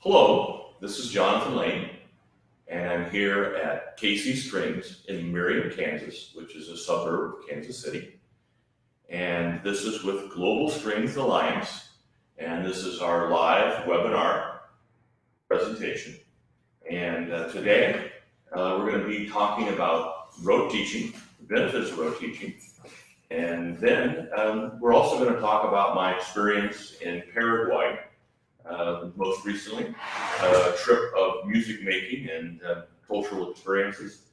Hello, this is Jonathan Lane, and I'm here at Casey Strings in Marion, Kansas, which is a suburb of Kansas City. And this is with Global Strings Alliance, and this is our live webinar presentation. And today we're going to be talking about rote teaching, the benefits of rote teaching, and then we're also going to talk about my experience in Paraguay. Most recently, a trip of music making and cultural experiences.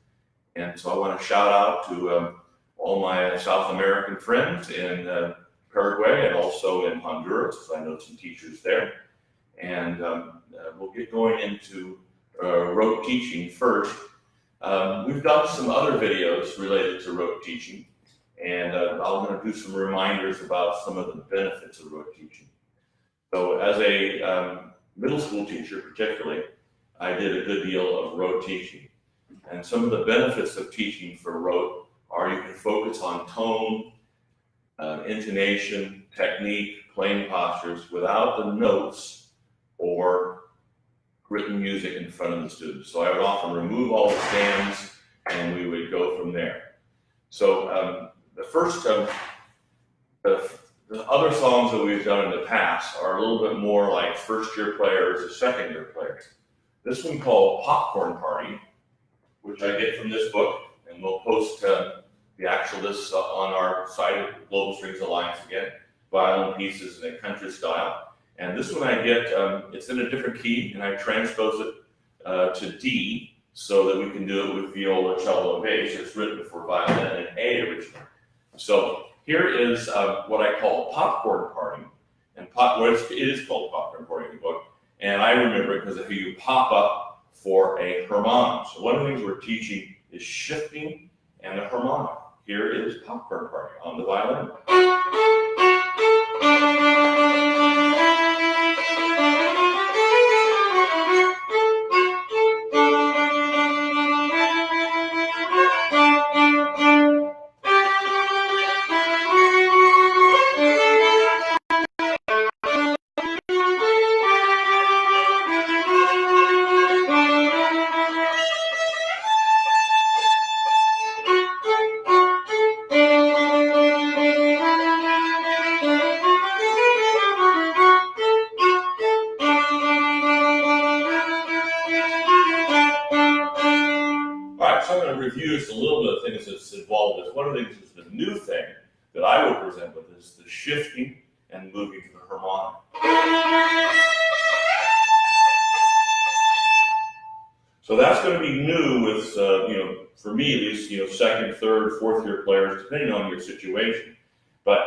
And so I want to shout out to all my South American friends in Paraguay and also in Honduras. I know some teachers there. And we'll get going into rote teaching first. We've done some other videos related to rote teaching, and I'm going to do some reminders about some of the benefits of rote teaching. So as a middle school teacher particularly, I did a good deal of rote teaching. And some of the benefits of teaching for rote are you can focus on tone, intonation, technique, playing postures without the notes or written music in front of the students. So I would often remove all the stands and we would go from there. So the other songs that we've done in the past are a little bit more like first-year players or second-year players. This one called Popcorn Party, which I get from this book, and we'll post the actual list on our site at Global Strings Alliance again, violin pieces in a country style. And this one I get, it's in a different key, and I transpose it to D so that we can do it with viola, cello, and bass. It's written for violin and A originally. So here is what I call Popcorn Party, and it is called Popcorn Party in the book, and I remember it because if you pop up for a harmonic. So one of the things we're teaching is shifting and the harmonic. Here is Popcorn Party on the violin. Review just a little bit of things that's involved. One of the things is the new thing that I will present with is the shifting and moving to the harmonic. So that's going to be new with, for me at least, second, third, fourth year players, depending on your situation. But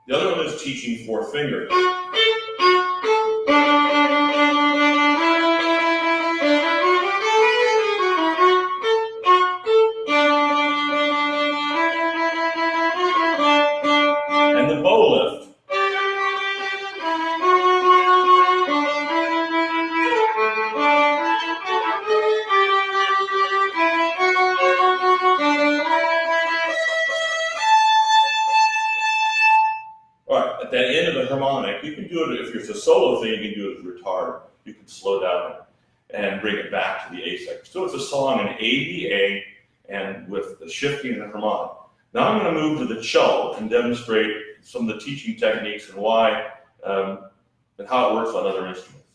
the other one is teaching fourth finger. At that end of the harmonic, you can do it, if it's a solo thing, you can do it with retard. You can slow down and bring it back to the A section. So it's a song in A, B, A, and with the shifting and the harmonic. Now I'm going to move to the cello and demonstrate some of the teaching techniques and why, and how it works on other instruments.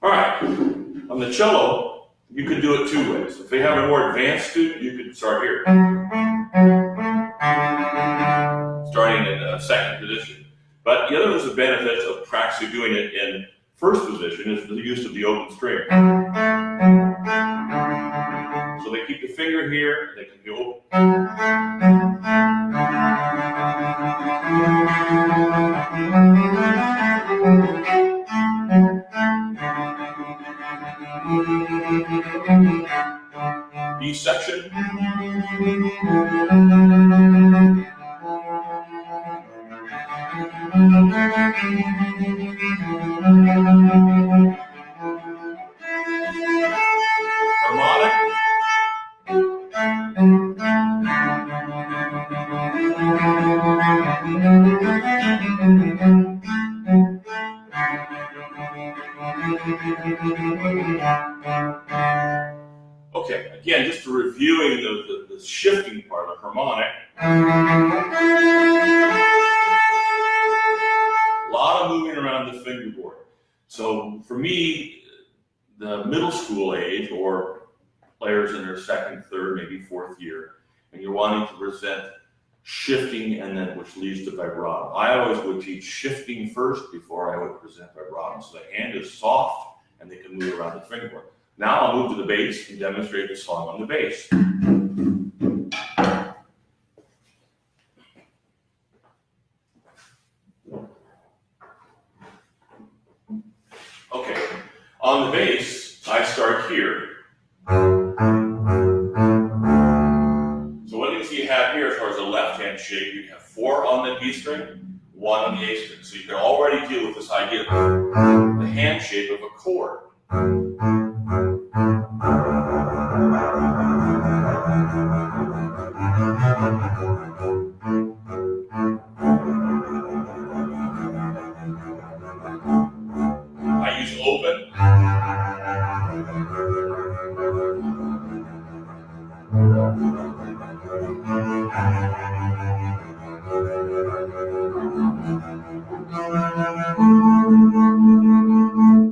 All right, on the cello, you could do it two ways. If you have a more advanced student, you could start here. Starting in a second position. But the other is the benefits of practicing doing it in first position is the use of the open string. So they keep the finger here, they can be open. B section. Harmonic. Okay, again, just reviewing the shifting part of harmonic. A lot of moving around the fingerboard. So for me, the middle school age, or players in their second, third, maybe fourth year, and you're wanting to present shifting, and then which leads to vibrato. I always would teach shifting first before I would present vibrato. So the hand is soft and they can move around the fingerboard. Now I'll move to the bass and demonstrate the song on the bass. Okay, on the bass, I start here. So what you have here, as far as the left hand shape, you have 4 on the B string, 1 on the A string. So you can already deal with this idea of the hand shape of a chord. I use open.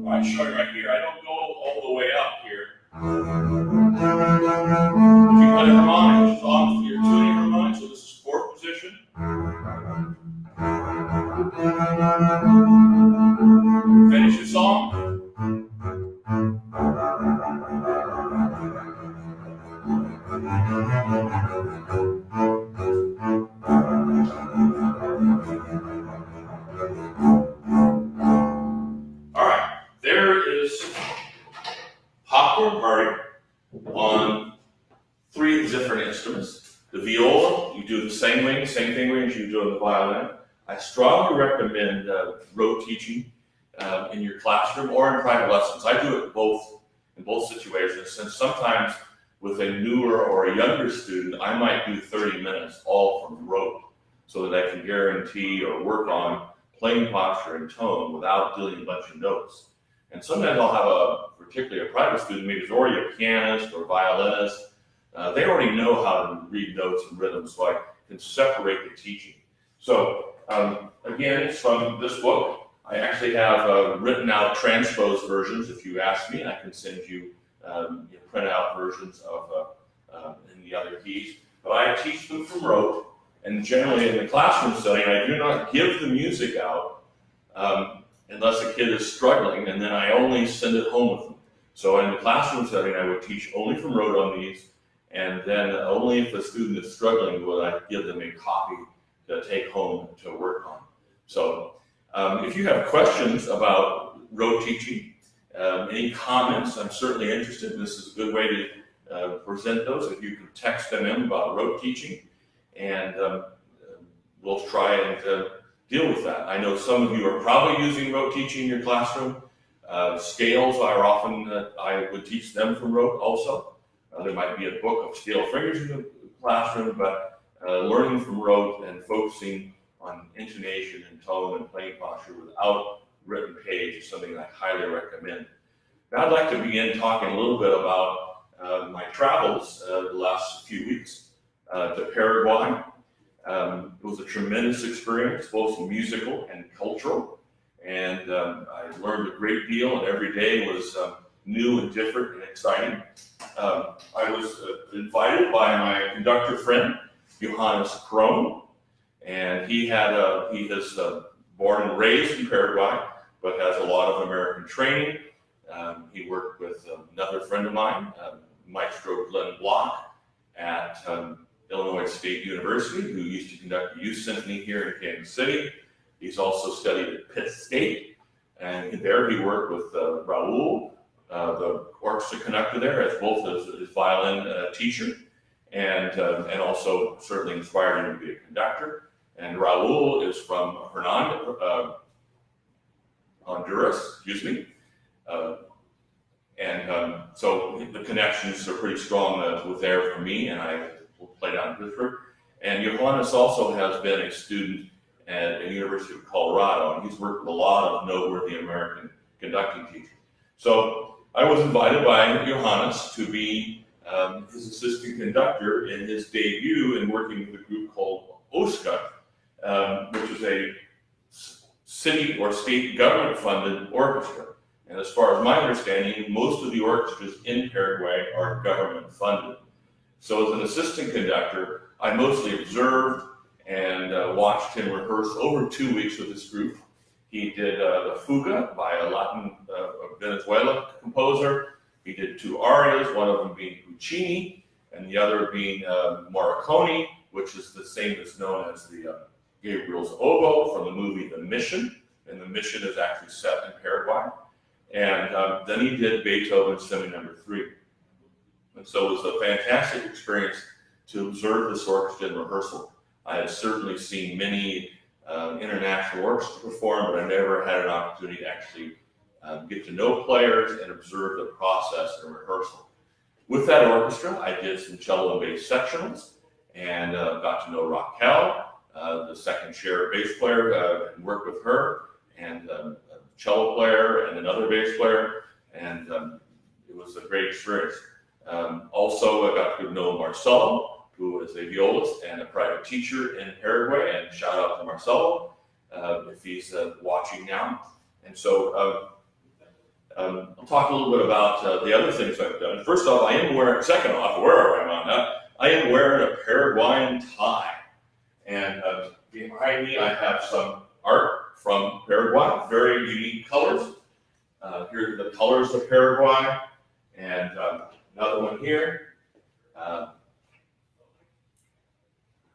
I'm showing right here. I don't go all the way up here. If you cut a harmonic, which is off your tuning harmonic, so this is 4th position. Finish your song. All right, there is Popcorn Party on 3 different instruments. The viola, you do the same thing as you do on the violin. I strongly recommend rote teaching in your classroom or in private lessons. I do it in both situations, since sometimes with a newer or a younger student, I might do 30 minutes all from rote, so that I can guarantee or work on playing posture and tone without doing a bunch of notes. And sometimes I'll have particularly a private student, maybe it's already a pianist or violinist. They already know how to read notes and rhythms, so I can separate the teaching. So again, from this book, I actually have written out transposed versions. If you ask me, I can send you print out versions of in the other keys. But I teach them from rote, and generally in the classroom setting, I do not give the music out unless a kid is struggling, and then I only send it home with them. So in the classroom setting, I would teach only from rote on these, and then only if the student is struggling would I give them a copy to take home to work on. So if you have questions about rote teaching, any comments, I'm certainly interested. This is a good way to present those. If you can text them in about rote teaching, and we'll try and deal with that. I know some of you are probably using rote teaching in your classroom. Scales are often, I would teach them from rote also. There might be a book of scale fingers in the classroom, but learning from rote and focusing on intonation and tone and playing posture without written page is something I highly recommend. Now I'd like to begin talking a little bit about my travels the last few weeks to Paraguay. It was a tremendous experience, both musical and cultural, and I learned a great deal, and every day was new and different and exciting. I was invited by my conductor friend, Johannes Krohn, and he is born and raised in Paraguay, but has a lot of American training. He worked with another friend of mine, Maestro Glenn Block, at Illinois State University, who used to conduct the youth symphony here in Kansas City. He's also studied at Pitt State, and there he worked with Raul, the orchestra conductor there, as both as his violin teacher, and also certainly inspired him to be a conductor. And Raul is from Honduras, so the connections are pretty strong with there for me, and I will play down in Pittsburgh. And Johannes also has been a student at the University of Colorado, and he's worked with a lot of noteworthy American conducting teachers. So I was invited by Johannes to be his assistant conductor in his debut in working with a group called OSCA, which is a city or state government-funded orchestra. And as far as my understanding, most of the orchestras in Paraguay are government-funded. So as an assistant conductor, I mostly observed and watched him rehearse over 2 weeks with this group. He did the Fuga by a Latin Venezuela composer. He did 2 arias, one of them being Puccini, and the other being Morricone, which is the same as known as the Gabriel's Oboe from the movie The Mission, and The Mission is actually set in Paraguay. And then he did Beethoven's Symphony No. 3. And so it was a fantastic experience to observe this orchestra in rehearsal. I had certainly seen many international orchestras perform, but I never had an opportunity to actually get to know players and observe the process in rehearsal. With that orchestra, I did some cello and bass sectionals and got to know Raquel, the second chair bass player, and worked with her, and a cello player and another bass player, and it was a great experience. Also, I got to know Marcelo, who is a violist and a private teacher in Paraguay, and shout out to Marcelo if he's watching now. And so I'll talk a little bit about the other things I've done. First off, I am wearing a Paraguayan tie. And behind me, I have some art from Paraguay, very unique colors. Here are the colors of Paraguay, and another one here.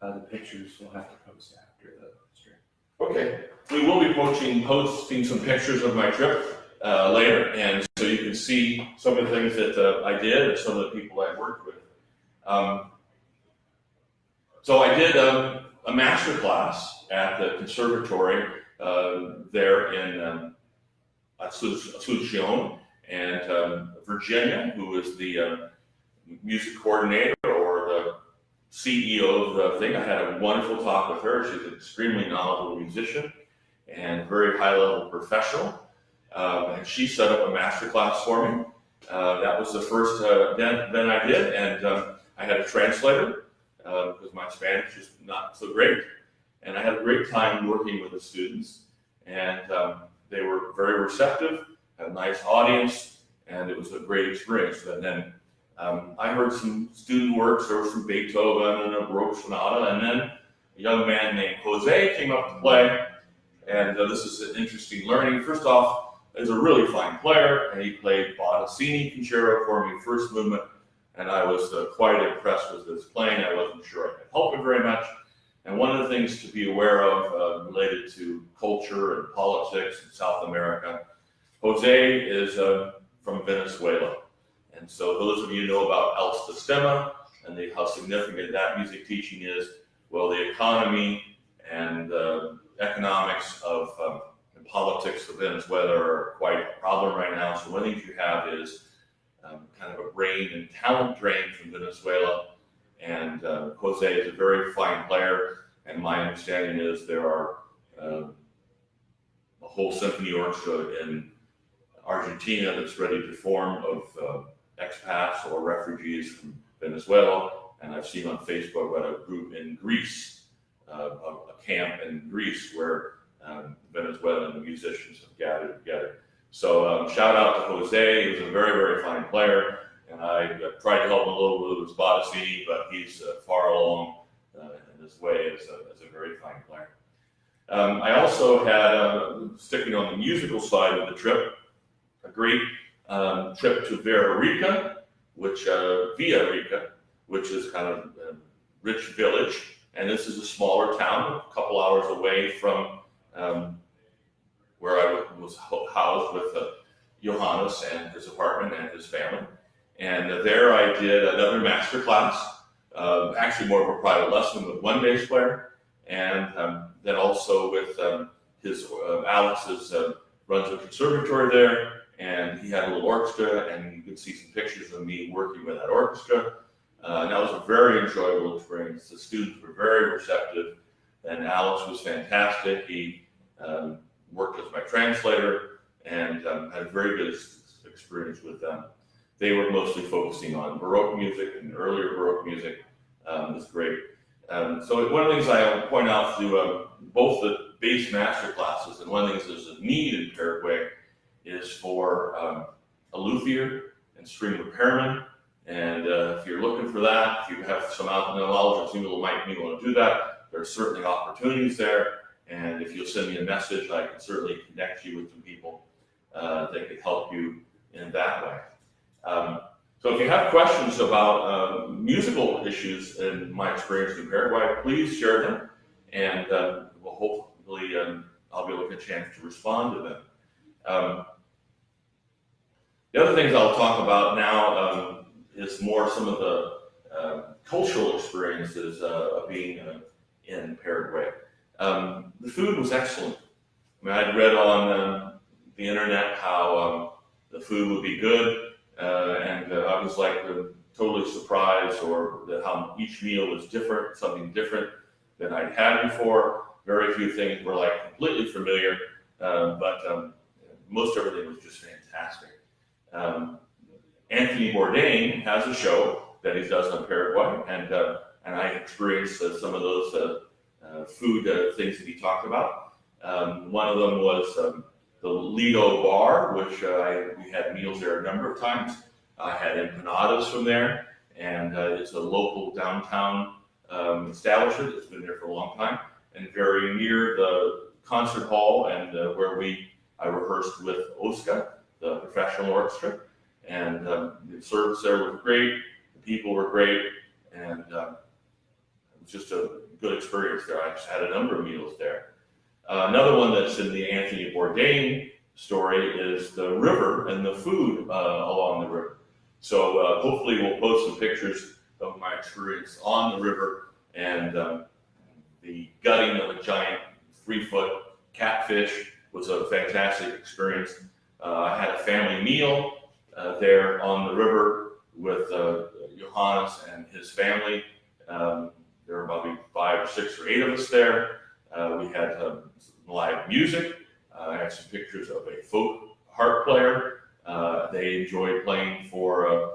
The pictures we'll have to post after the stream. Okay, we will be posting some pictures of my trip later, and so you can see some of the things that I did and some of the people I worked with. So I did a master class at the conservatory there in Asunción, and Virginia, who is the music coordinator or the CEO of the thing. I had a wonderful talk with her. She's an extremely knowledgeable musician and very high-level professional. And she set up a master class for me. That was the first event I did, and I had a translator because my Spanish is not so great. And I had a great time working with the students, and they were very receptive, had a nice audience, and it was a great experience. And then I heard some student works. There was some Beethoven and a Baroque sonata, and then a young man named Jose came up to play, and this is an interesting learning. First off, he's a really fine player, and he played Bottesini Concerto for me, first movement, and I was quite impressed with his playing. I wasn't sure I could help him very much. And one of the things to be aware of related to culture and politics in South America, Jose is from Venezuela. And so those of you who know about El Sistema and how significant that music teaching is, well, the economy and economics of and politics of Venezuela are quite a problem right now. So one of the things you have is kind of a brain and talent drain from Venezuela. And Jose is a very fine player. And my understanding is there are a whole symphony orchestra in Argentina that's ready to form of expats or refugees from Venezuela. And I've seen on Facebook about a group in Greece, a camp in Greece where Venezuelan musicians have gathered together. So shout out to Jose. He was a very, very fine player. And I tried to help him a little bit with his Bottesini, but he's far along in his way as a very fine player. I also had, sticking on the musical side of the trip, a great trip to Villarrica, which is kind of a rich village, and this is a smaller town, a couple hours away from where I was housed with Johannes and his apartment and his family. And there I did another master class, actually more of a private lesson with one bass player, and then also with Alex runs a conservatory there, and he had a little orchestra, and you could see some pictures of me working with that orchestra. And that was a very enjoyable experience. The students were very receptive, and Alex was fantastic. He worked as my translator and had a very good experience with them. They were mostly focusing on Baroque music and earlier Baroque music. It was great. So one of the things I point out through both the bass master classes, and one of the things there's a need in Paraguay is for a luthier and string repairman. And if you're looking for that, if you have some knowledge of people who might be able to do that, there are certainly opportunities there. And if you'll send me a message, I can certainly connect you with some people that could help you in that way. So if you have questions about musical issues in my experience in Paraguay, please share them, and we'll hopefully I'll be able to get a chance to respond to them. The other things I'll talk about now is more some of the cultural experiences of being in Paraguay. The food was excellent. I mean, I'd read on the internet how the food would be good, and I was like totally surprised, or that how each meal was different, something different than I'd had before. Very few things were like completely familiar, but most everything was just fantastic. Anthony Bourdain has a show that he does on Paraguay, and I experienced some of those food things that he talked about. One of them was the Lido Bar, which we had meals there a number of times. I had empanadas from there, and it's a local downtown establishment. It's been there for a long time, and very near the concert hall, and where I rehearsed with Oscar, the professional orchestra, and the service there was great. The people were great, and it was just a good experience there. I just had a number of meals there. Another one that's in the Anthony Bourdain story is the river and the food along the river. So hopefully we'll post some pictures of my experience on the river, and the gutting of a giant 3-foot catfish was a fantastic experience. I had a family meal there on the river with Johannes and his family. There were probably 5 or 6 or 8 of us there. We had live music. I have some pictures of a folk harp player. They enjoyed playing for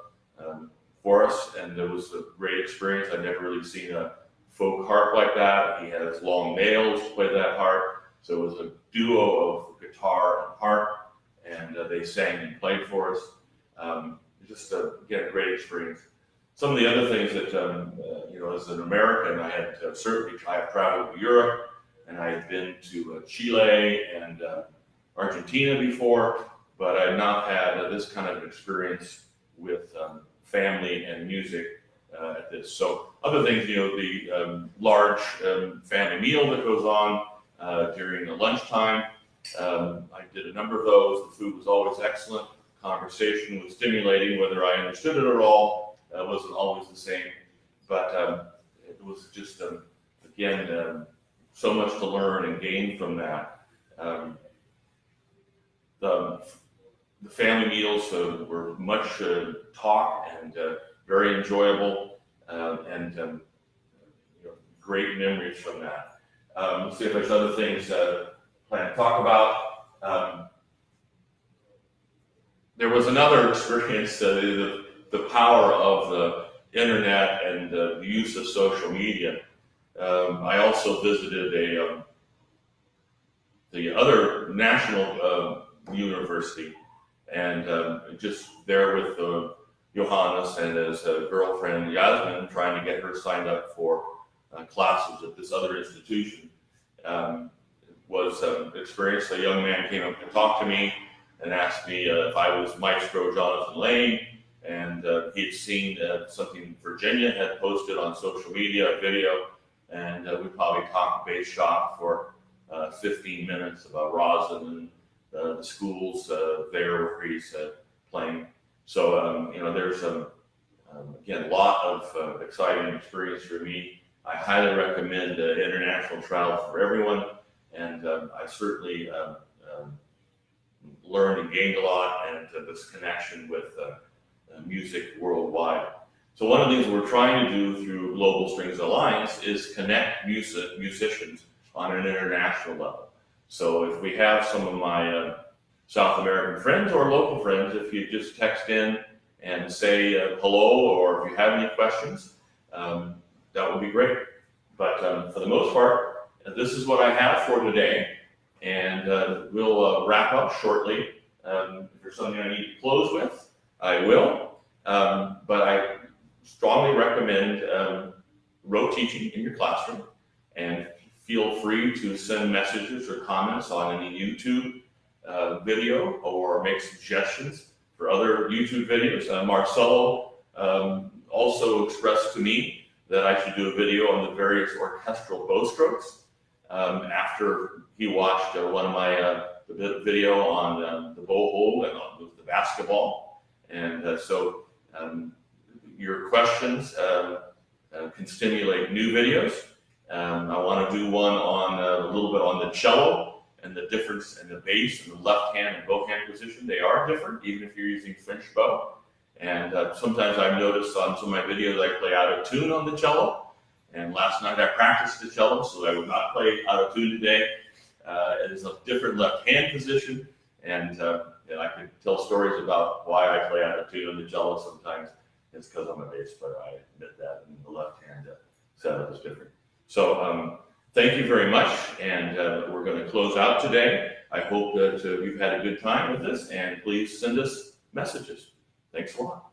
us, and it was a great experience. I'd never really seen a folk harp like that. He had his long nails to play that harp. So it was a duo of guitar and harp, and they sang and played for us. Just, again, a great experience. Some of the other things that, as an American, I had I have traveled to Europe, and I had been to Chile and Argentina before, but I had not had this kind of experience with family and music at this. So other things, the large family meal that goes on during the lunchtime. I did a number of those. The food was always excellent. Conversation was stimulating, whether I understood it at all. Wasn't always the same, but it was just, again, so much to learn and gain from that. The family meals were much talk and very enjoyable, and great memories from that. Let's see if there's other things I plan to talk about. There was another experience, the power of the internet and the use of social media. I also visited the other national university, and just there with Johannes and his girlfriend Yasmin, trying to get her signed up for classes at this other institution. Was an experience. A young man came up to talk to me and asked me if I was Maestro Jonathan Lane, and he had seen something Virginia had posted on social media, a video, and we probably talked bass shop for 15 minutes about rosin and the schools there where he's playing. So, there's again, a lot of exciting experience for me. I highly recommend international travel for everyone, and I certainly learned and gained a lot, and this connection with music worldwide. So one of the things we're trying to do through Global Strings Alliance is connect musicians on an international level. So if we have some of my South American friends or local friends, if you just text in and say hello, or if you have any questions, that would be great. But for the most part, this is what I have for today, and we'll wrap up shortly. If there's something I need to close with, I will. But I strongly recommend rote teaching in your classroom, and feel free to send messages or comments on any YouTube video, or make suggestions for other YouTube videos. Marcelo also expressed to me that I should do a video on the various orchestral bow strokes after he watched one of my video on the bow hole and on the basketball. And so your questions can stimulate new videos. I want to do one on a little bit on the cello and the difference in the bass and the left hand and bow hand position. They are different, even if you're using French bow. And sometimes I've noticed on some of my videos I play out of tune on the cello. And last night I practiced the cello, so I would not play out of tune today. It is a different left hand position, and I could tell stories about why I play out of tune on the cello sometimes. It's because I'm a bass player, I admit that, and the left hand setup is different. So thank you very much, and we're going to close out today. I hope that you've had a good time with this, and please send us messages. Thanks a lot.